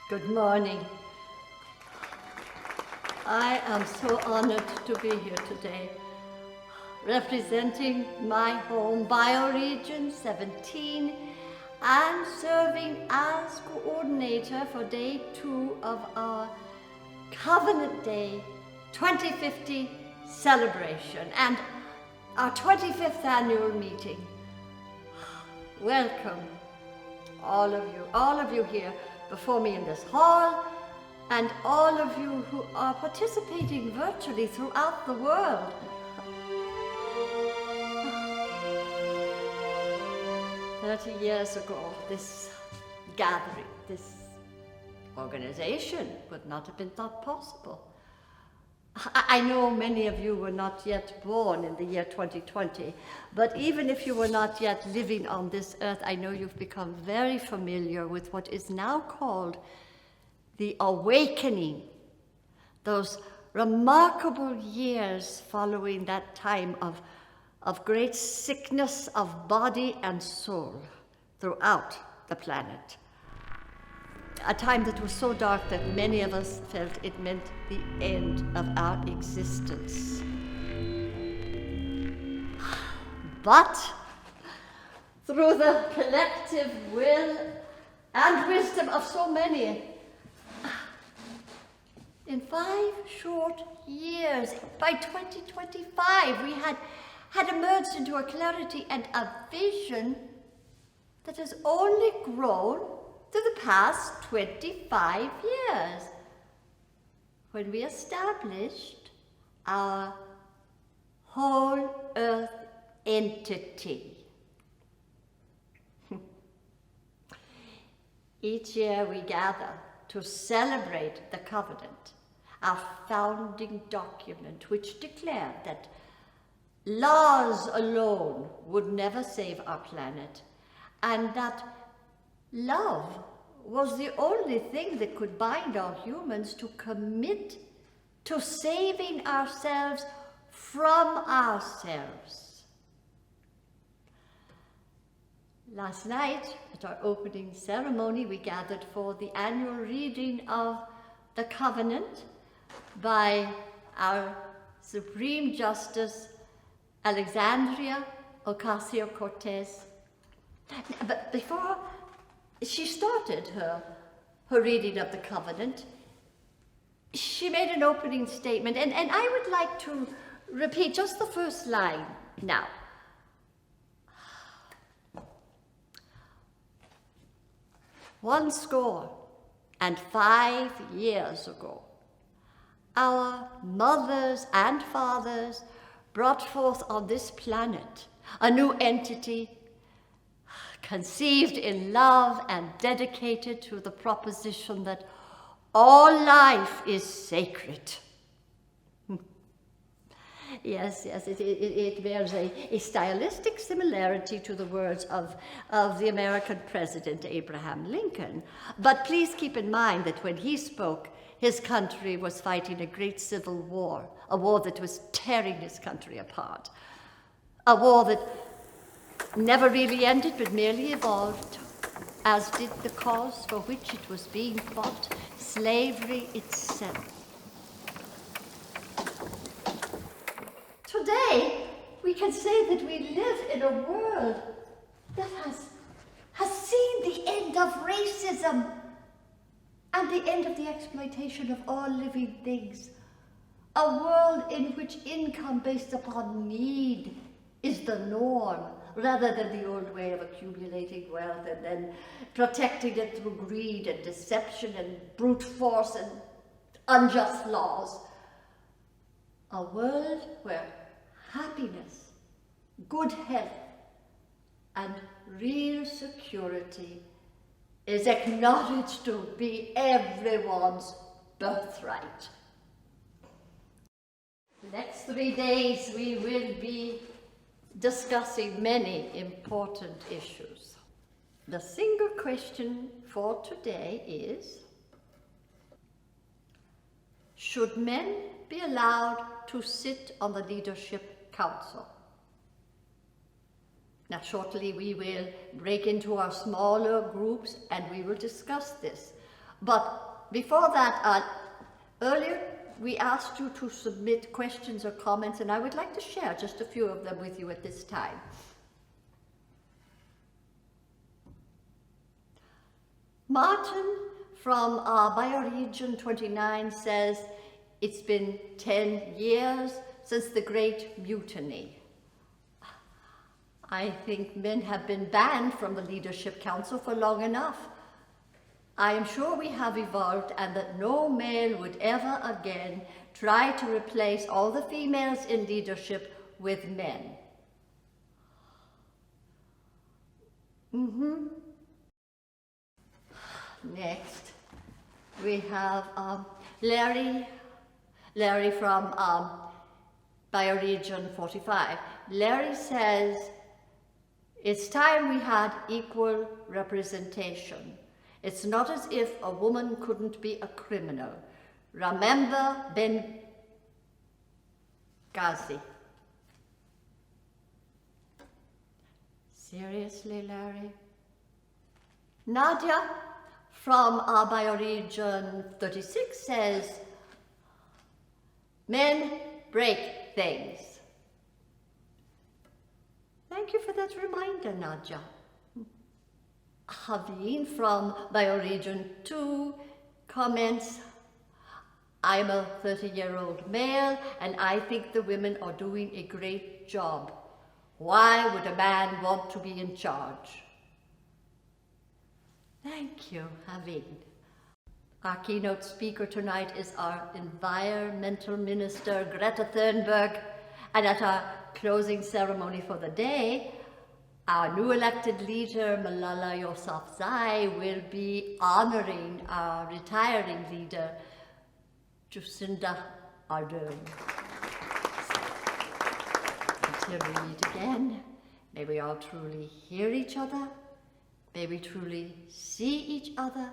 Good morning. I am so honored to be here today, representing my home bioregion 17 and serving as coordinator for day 2 of our Covenant Day 2050 celebration and our 25th annual meeting. Welcome, all of you here before me in this hall, and all of you who are participating virtually throughout the world. "30 years ago, this gathering, this organization would not have been thought possible. I know many of you were not yet born in the year 2020, but even if you were not yet living on this earth, I know you've become very familiar with what is now called the awakening, those remarkable years following that time of great sickness of body and soul throughout the planet. A time that was so dark that many of us felt it meant the end of our existence. But through the collective will and wisdom of so many, in 5 short years, by 2025, we had emerged into a clarity and a vision that has only grown through the past 25 years, when we established our whole earth entity. Each year we gather to celebrate the covenant, our founding document, which declared that laws alone would never save our planet, and that love was the only thing that could bind all humans to commit to saving ourselves from ourselves. Last night, at our opening ceremony, we gathered for the annual reading of the Covenant by our Supreme Justice, Alexandria Ocasio-Cortez. But before she started her reading of the Covenant, she made an opening statement, and I would like to repeat just the first line now. "105 years ago, our mothers and fathers brought forth on this planet a new entity, conceived in love and dedicated to the proposition that all life is sacred." Yes, it bears a stylistic similarity to the words of the American President Abraham Lincoln. But please keep in mind that when he spoke, his country was fighting a great civil war, a war that was tearing his country apart, a war that never really ended but merely evolved, as did the cause for which it was being fought, slavery itself. Today, we can say that we live in a world that has seen the end of racism and the end of the exploitation of all living things. A world in which income based upon need is the norm, rather than the old way of accumulating wealth and then protecting it through greed and deception and brute force and unjust laws. A world where happiness, good health, and real security is acknowledged to be everyone's birthright. The next 3 days we will be discussing many important issues. The single question for today is, should men be allowed to sit on the Leadership Council? Now, shortly we will break into our smaller groups and we will discuss this. But before that, earlier we asked you to submit questions or comments, and I would like to share just a few of them with you at this time. Martin from Bioregion 29 says, it's been 10 years since the Great Mutiny. I think men have been banned from the Leadership Council for long enough. I am sure we have evolved and that no male would ever again try to replace all the females in leadership with men. Next, we have Lourie from Bioregion 45. Lourie says, it's time we had equal representation. It's not as if a woman couldn't be a criminal. Remember Benghazi. Seriously, Lourie? Nadia from Bioregion 36 says, men break things. Thank you for that reminder, Nadia. Haveen from Bioregion 2 comments, I'm a 30-year-old male and I think the women are doing a great job. Why would a man want to be in charge? Thank you, Haveen. Our keynote speaker tonight is our Environmental Minister, Greta Thunberg, and at our closing ceremony for the day, our new elected leader, Malala Yousafzai, will be honoring our retiring leader, Jacinda Ardern. Until we meet again, may we all truly hear each other, may we truly see each other,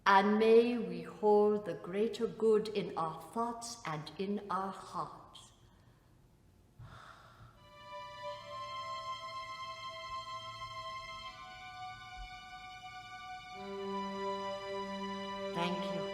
and may we hold the greater good in our thoughts and in our hearts. Thank you.